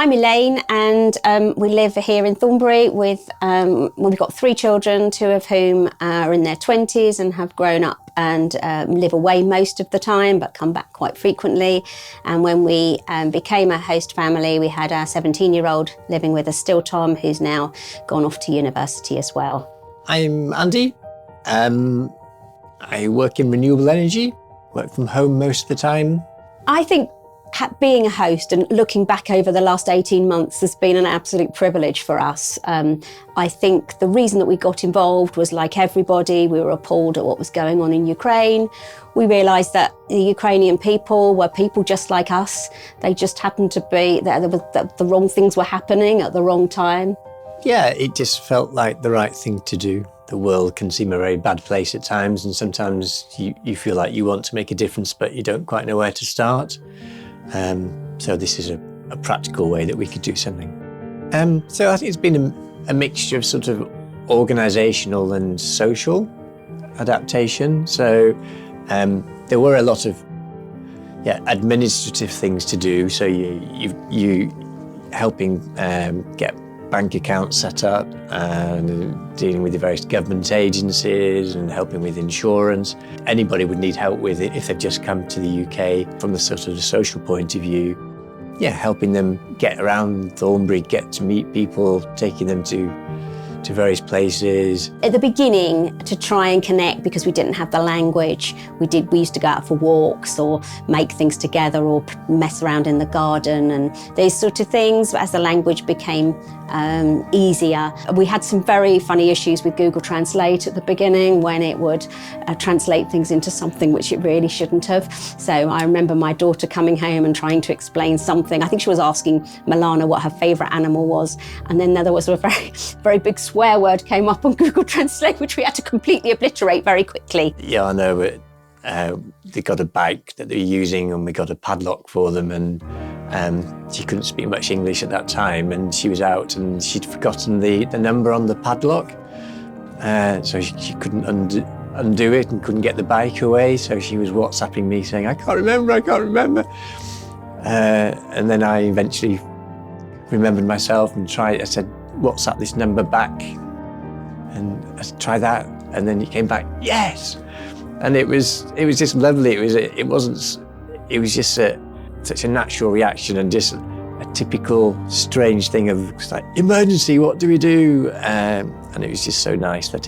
I'm Elaine, and we live here in Thornbury with, we've got 3 children, 2 of whom are in their 20s and have grown up and live away most of the time, but come back quite frequently. And when we became a host family, we had our 17-year-old living with us still, Tom, who's now gone off to university as well. I'm Andy. I work in renewable energy, work from home most of the time. I think being a host and looking back over the last 18 months has been an absolute privilege for us. I think the reason that we got involved was, like everybody, we were appalled at what was going on in Ukraine. We realised that the Ukrainian people were people just like us. They just happened to be, the wrong things were happening at the wrong time. Yeah, it just felt like the right thing to do. The world can seem a very bad place at times, and sometimes you feel like you want to make a difference, but you don't quite know where to start. So this is a practical way that we could do something. So I think it's been a mixture of sort of organisational and social adaptation. So there were a lot of administrative things to do. So you helping get bank accounts set up and dealing with the various government agencies and helping with insurance. Anybody would need help with it if they've just come to the UK from the sort of the social point of view. Yeah, helping them get around Thornbury, get to meet people, taking them to various places. At the beginning, to try and connect, because we didn't have the language, we used to go out for walks or make things together or mess around in the garden and these sort of things. As the language became easier, we had some very funny issues with Google Translate at the beginning when it would translate things into something which it really shouldn't have. So I remember my daughter coming home and trying to explain something. I think she was asking Milana what her favourite animal was, and then there was a very big swear word came up on Google Translate, which we had to completely obliterate very quickly. Yeah, I know, but they got a bike that they were using and we got a padlock for them, and she couldn't speak much English at that time, and she was out and she'd forgotten the number on the padlock, so she couldn't undo it and couldn't get the bike away, so she was WhatsApping me saying, I can't remember. And then I eventually remembered myself and I said, WhatsApp this number back, and I said, try that, and then it came back, yes, and it was just lovely. It was just such a natural reaction and just a typical strange thing of like, emergency, what do we do? And it was just so nice that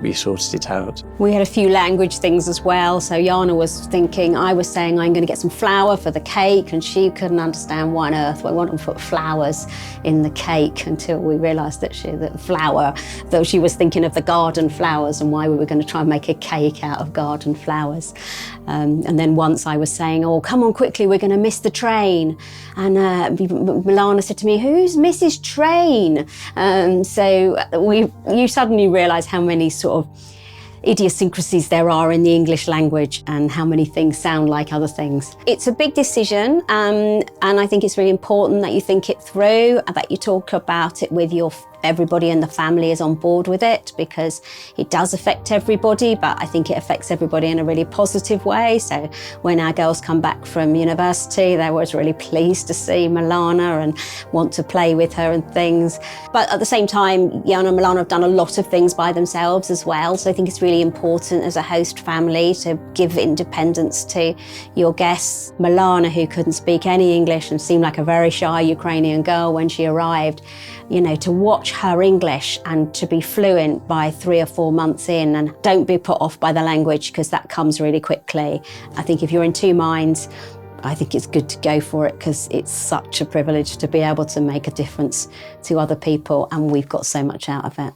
we sorted it out. We had a few language things as well. So Jana was thinking, I was saying I'm going to get some flour for the cake, and she couldn't understand why on earth we wanted to put flowers in the cake, until we realised that flower, though she was thinking of the garden flowers and why we were going to try and make a cake out of garden flowers. And then once I was saying, oh, come on quickly, we're going to miss the train. And Milana said to me, who's Mrs. Train? So you suddenly realise how many sort of idiosyncrasies there are in the English language and how many things sound like other things. It's a big decision, and I think it's really important that you think it through, that you talk about it with everybody in the family is on board with it, because it does affect everybody, but I think it affects everybody in a really positive way. So when our girls come back from university, they were really pleased to see Milana and want to play with her and things. But at the same time, Jana and Milana have done a lot of things by themselves as well. So I think it's really important as a host family to give independence to your guests. Milana, who couldn't speak any English and seemed like a very shy Ukrainian girl when she arrived, to watch her English and to be fluent by 3 or 4 months in, and don't be put off by the language, because that comes really quickly. I think if you're in 2 minds, I think it's good to go for it, because it's such a privilege to be able to make a difference to other people, and we've got so much out of it.